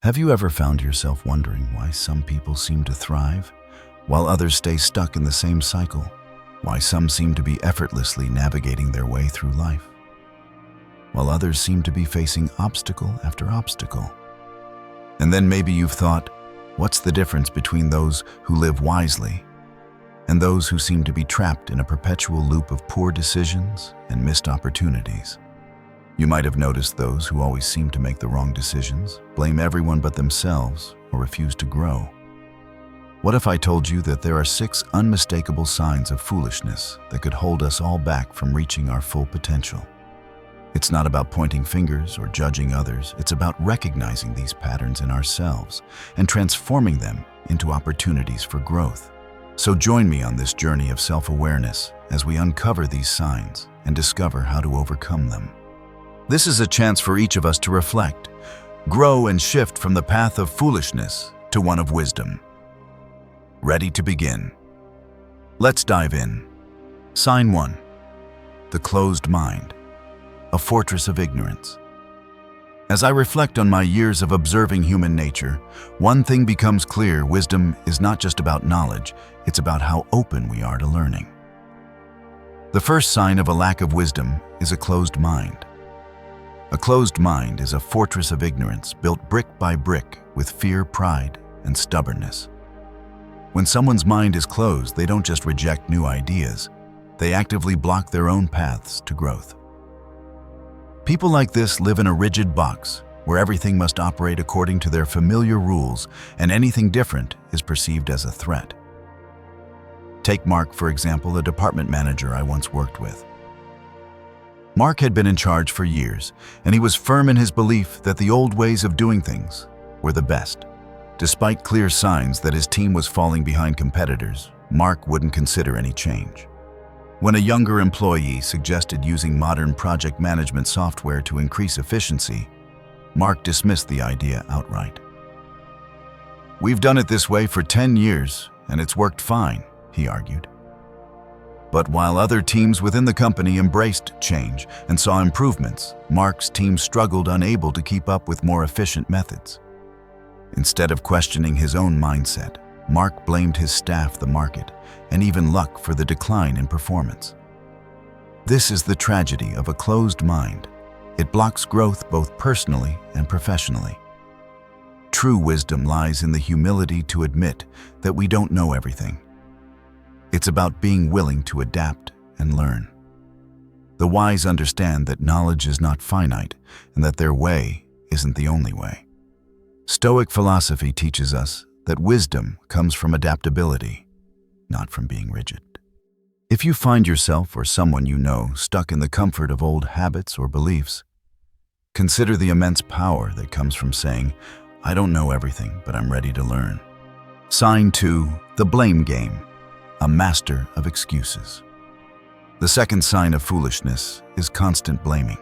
Have you ever found yourself wondering why some people seem to thrive, while others stay stuck in the same cycle? Why some seem to be effortlessly navigating their way through life, while others seem to be facing obstacle after obstacle? And then maybe you've thought, what's the difference between those who live wisely and those who seem to be trapped in a perpetual loop of poor decisions and missed opportunities? You might have noticed those who always seem to make the wrong decisions, blame everyone but themselves, or refuse to grow. What if I told you that there are 6 unmistakable signs of foolishness that could hold us all back from reaching our full potential? It's not about pointing fingers or judging others. It's about recognizing these patterns in ourselves and transforming them into opportunities for growth. So join me on this journey of self-awareness as we uncover these signs and discover how to overcome them. This is a chance for each of us to reflect, grow, and shift from the path of foolishness to one of wisdom. Ready to begin? Let's dive in. Sign 1. The closed mind, a fortress of ignorance. As I reflect on my years of observing human nature, one thing becomes clear: wisdom is not just about knowledge, it's about how open we are to learning. The first sign of a lack of wisdom is a closed mind. A closed mind is a fortress of ignorance built brick by brick with fear, pride, and stubbornness. When someone's mind is closed, they don't just reject new ideas, they actively block their own paths to growth. People like this live in a rigid box where everything must operate according to their familiar rules, and anything different is perceived as a threat. Take Mark, for example, a department manager I once worked with. Mark had been in charge for years, and he was firm in his belief that the old ways of doing things were the best. Despite clear signs that his team was falling behind competitors, Mark wouldn't consider any change. When a younger employee suggested using modern project management software to increase efficiency, Mark dismissed the idea outright. "We've done it this way for 10 years, and it's worked fine," he argued. But while other teams within the company embraced change and saw improvements, Mark's team struggled, unable to keep up with more efficient methods. Instead of questioning his own mindset, Mark blamed his staff, the market, and even luck for the decline in performance. This is the tragedy of a closed mind. It blocks growth both personally and professionally. True wisdom lies in the humility to admit that we don't know everything. It's about being willing to adapt and learn. The wise understand that knowledge is not finite and that their way isn't the only way. Stoic philosophy teaches us that wisdom comes from adaptability, not from being rigid. If you find yourself or someone you know stuck in the comfort of old habits or beliefs, consider the immense power that comes from saying, "I don't know everything, but I'm ready to learn." Sign 2. The blame game, a master of excuses. The second sign of foolishness is constant blaming.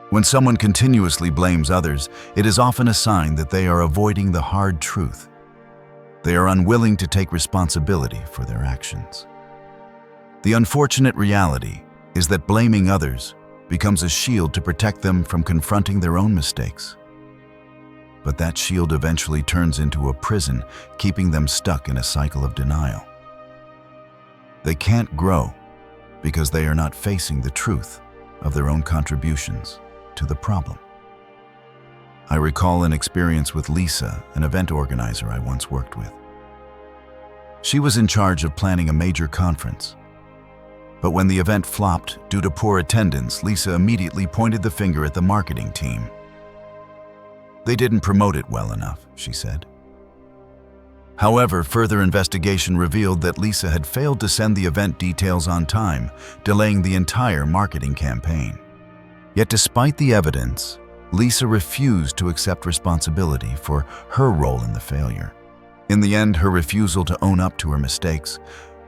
When someone continuously blames others, it is often a sign that they are avoiding the hard truth. They are unwilling to take responsibility for their actions. The unfortunate reality is that blaming others becomes a shield to protect them from confronting their own mistakes. But that shield eventually turns into a prison, keeping them stuck in a cycle of denial. They can't grow because they are not facing the truth of their own contributions to the problem. I recall an experience with Lisa, an event organizer I once worked with. She was in charge of planning a major conference. But when the event flopped due to poor attendance, Lisa immediately pointed the finger at the marketing team. "They didn't promote it well enough," she said. However, further investigation revealed that Lisa had failed to send the event details on time, delaying the entire marketing campaign. Yet despite the evidence, Lisa refused to accept responsibility for her role in the failure. In the end, her refusal to own up to her mistakes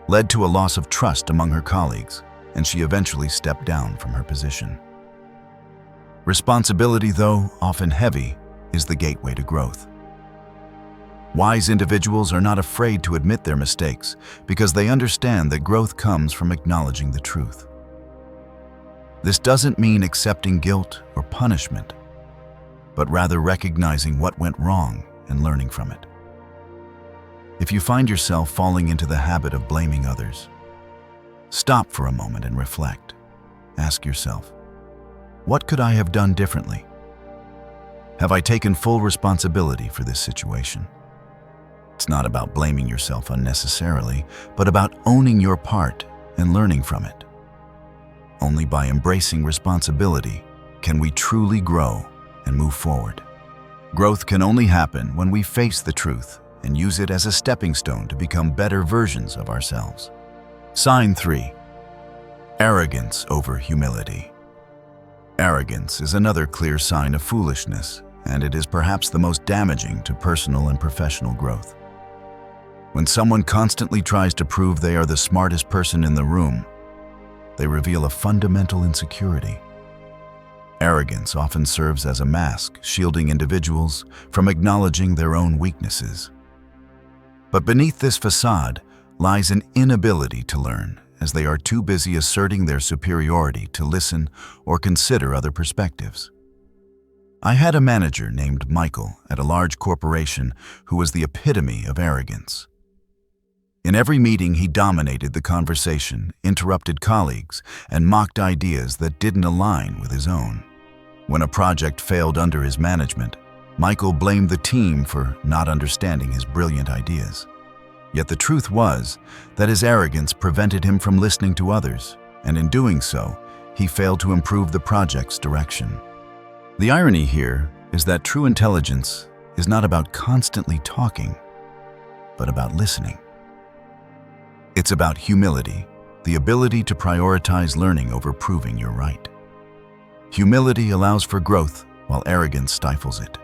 led to a loss of trust among her colleagues, and she eventually stepped down from her position. Responsibility, though often heavy, is the gateway to growth. Wise individuals are not afraid to admit their mistakes because they understand that growth comes from acknowledging the truth. This doesn't mean accepting guilt or punishment. but rather recognizing what went wrong and learning from it. If you find yourself falling into the habit of blaming others, stop for a moment and reflect. Ask yourself, what could I have done differently? Have I taken full responsibility for this situation? It's not about blaming yourself unnecessarily, but about owning your part and learning from it. Only by embracing responsibility can we truly grow and move forward. Growth can only happen when we face the truth and use it as a stepping stone to become better versions of ourselves. Sign 3. Arrogance over humility. Arrogance is another clear sign of foolishness, and it is perhaps the most damaging to personal and professional growth. When someone constantly tries to prove they are the smartest person in the room, they reveal a fundamental insecurity. Arrogance often serves as a mask, shielding individuals from acknowledging their own weaknesses. But beneath this facade lies an inability to learn, as they are too busy asserting their superiority to listen or consider other perspectives. I had a manager named Michael at a large corporation who was the epitome of arrogance. In every meeting, he dominated the conversation, interrupted colleagues, and mocked ideas that didn't align with his own. When a project failed under his management, Michael blamed the team for not understanding his brilliant ideas. Yet the truth was that his arrogance prevented him from listening to others, and in doing so, he failed to improve the project's direction. The irony here is that true intelligence is not about constantly talking, but about listening. It's about humility, the ability to prioritize learning over proving you're right. Humility allows for growth, while arrogance stifles it.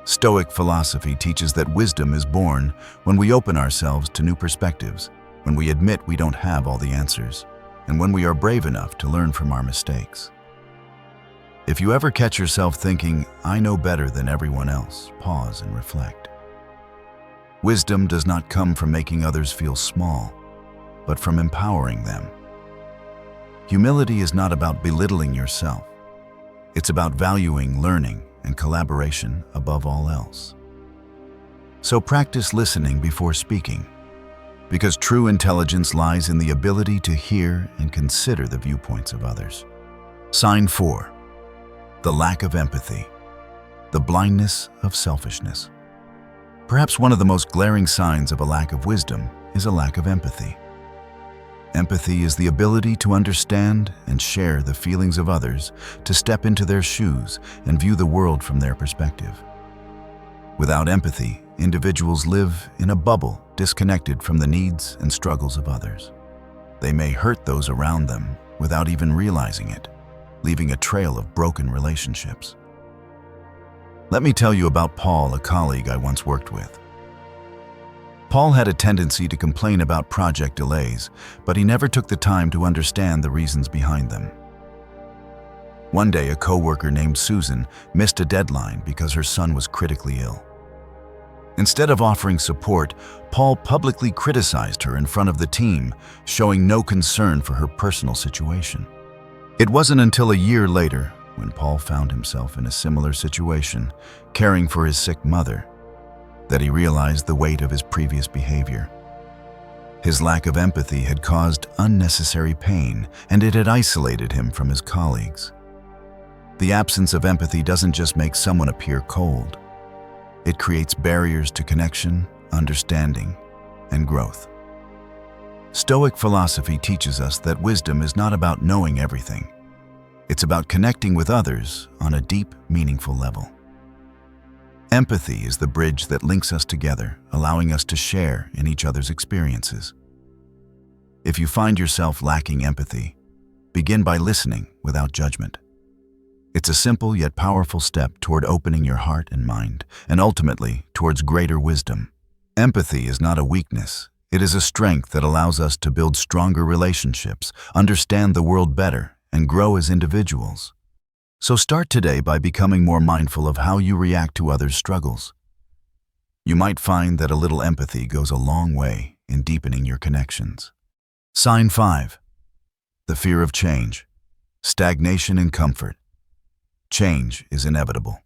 Stoic philosophy teaches that wisdom is born when we open ourselves to new perspectives, when we admit we don't have all the answers, and when we are brave enough to learn from our mistakes. If you ever catch yourself thinking, "I know better than everyone else," pause and reflect. Wisdom does not come from making others feel small, but from empowering them. Humility is not about belittling yourself. It's about valuing learning and collaboration above all else. So practice listening before speaking, because true intelligence lies in the ability to hear and consider the viewpoints of others. Sign 4. The lack of empathy, the blindness of selfishness. Perhaps one of the most glaring signs of a lack of wisdom is a lack of empathy. Empathy is the ability to understand and share the feelings of others, to step into their shoes and view the world from their perspective. Without empathy, individuals live in a bubble, disconnected from the needs and struggles of others. They may hurt those around them without even realizing it, leaving a trail of broken relationships. Let me tell you about Paul, a colleague I once worked with. Paul had a tendency to complain about project delays, but he never took the time to understand the reasons behind them. One day, a coworker named Susan missed a deadline because her son was critically ill. Instead of offering support, Paul publicly criticized her in front of the team, showing no concern for her personal situation. It wasn't until a year later, when Paul found himself in a similar situation, caring for his sick mother, that he realized the weight of his previous behavior. His lack of empathy had caused unnecessary pain, and it had isolated him from his colleagues. The absence of empathy doesn't just make someone appear cold. It creates barriers to connection, understanding, and growth. Stoic philosophy teaches us that wisdom is not about knowing everything. It's about connecting with others on a deep, meaningful level. Empathy is the bridge that links us together, allowing us to share in each other's experiences. If you find yourself lacking empathy, begin by listening without judgment. It's a simple yet powerful step toward opening your heart and mind, and ultimately towards greater wisdom. Empathy is not a weakness. It is a strength that allows us to build stronger relationships, understand the world better, and grow as individuals. So start today by becoming more mindful of how you react to others' struggles. You might find that a little empathy goes a long way in deepening your connections. Sign 5. The fear of change, stagnation and comfort. Change is inevitable.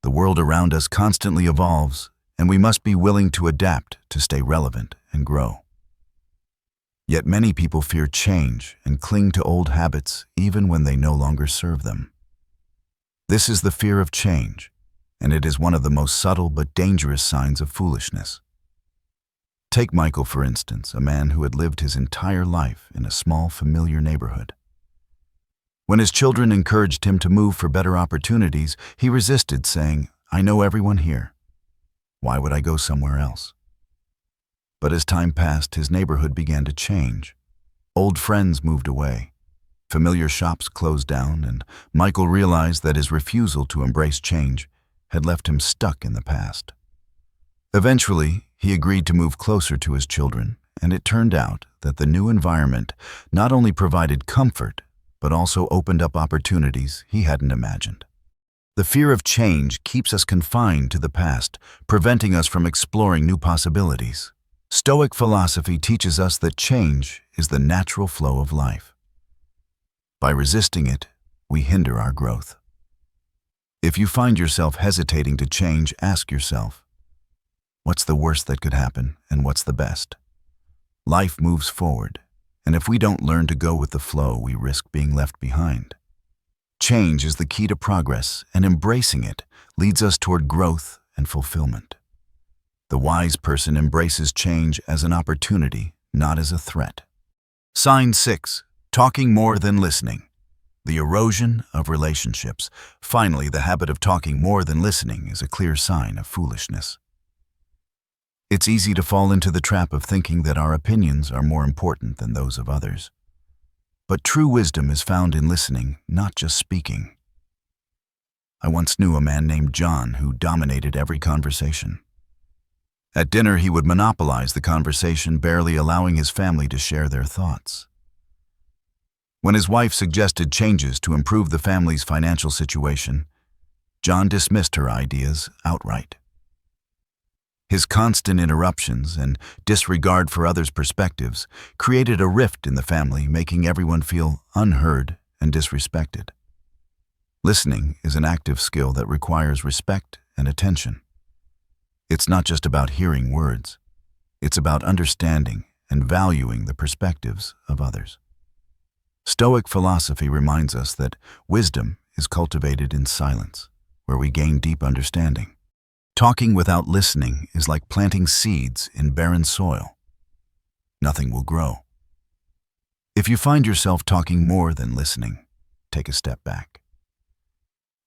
The world around us constantly evolves, and we must be willing to adapt to stay relevant and grow. Yet many people fear change and cling to old habits even when they no longer serve them. This is the fear of change, and it is one of the most subtle but dangerous signs of foolishness. Take Michael, for instance, a man who had lived his entire life in a small, familiar neighborhood. When his children encouraged him to move for better opportunities, he resisted, saying, "I know everyone here. Why would I go somewhere else?" But as time passed, his neighborhood began to change. Old friends moved away. Familiar shops closed down, and Michael realized that his refusal to embrace change had left him stuck in the past. Eventually, he agreed to move closer to his children, and it turned out that the new environment not only provided comfort, but also opened up opportunities he hadn't imagined. The fear of change keeps us confined to the past, preventing us from exploring new possibilities. Stoic philosophy teaches us that change is the natural flow of life. By resisting it, we hinder our growth. If you find yourself hesitating to change, ask yourself, what's the worst that could happen and what's the best? Life moves forward, and if we don't learn to go with the flow, we risk being left behind. Change is the key to progress, and embracing it leads us toward growth and fulfillment. The wise person embraces change as an opportunity, not as a threat. Sign 6. Talking more than listening. The erosion of relationships. Finally, the habit of talking more than listening is a clear sign of foolishness. It's easy to fall into the trap of thinking that our opinions are more important than those of others. But true wisdom is found in listening, not just speaking. I once knew a man named John who dominated every conversation. At dinner, he would monopolize the conversation, barely allowing his family to share their thoughts. When his wife suggested changes to improve the family's financial situation, John dismissed her ideas outright. His constant interruptions and disregard for others' perspectives created a rift in the family, making everyone feel unheard and disrespected. Listening is an active skill that requires respect and attention. It's not just about hearing words. It's about understanding and valuing the perspectives of others. Stoic philosophy reminds us that wisdom is cultivated in silence, where we gain deep understanding. Talking without listening is like planting seeds in barren soil. Nothing will grow. If you find yourself talking more than listening, take a step back.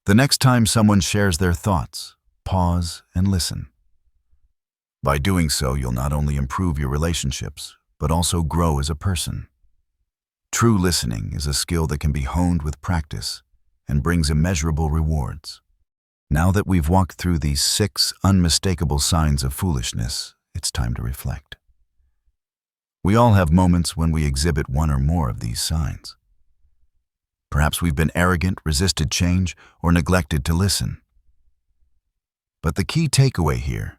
The next time someone shares their thoughts, pause and listen. By doing so, you'll not only improve your relationships, but also grow as a person. True listening is a skill that can be honed with practice and brings immeasurable rewards. Now that we've walked through these 6 unmistakable signs of foolishness, it's time to reflect. We all have moments when we exhibit one or more of these signs. Perhaps we've been arrogant, resisted change, or neglected to listen. But the key takeaway here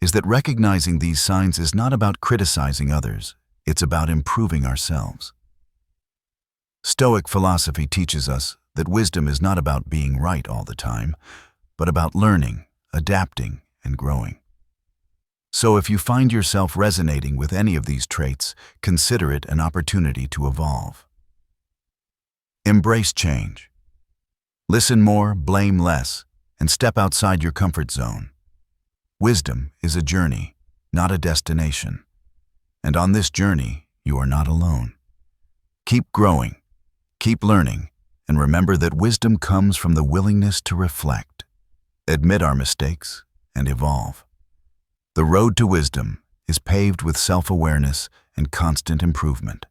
is that recognizing these signs is not about criticizing others, it's about improving ourselves. Stoic philosophy teaches us that wisdom is not about being right all the time, but about learning, adapting, and growing. So if you find yourself resonating with any of these traits, consider it an opportunity to evolve. Embrace change. Listen more, blame less, and step outside your comfort zone. Wisdom is a journey, not a destination. And on this journey, you are not alone. Keep growing, keep learning, and remember that wisdom comes from the willingness to reflect, admit our mistakes, and evolve. The road to wisdom is paved with self-awareness and constant improvement.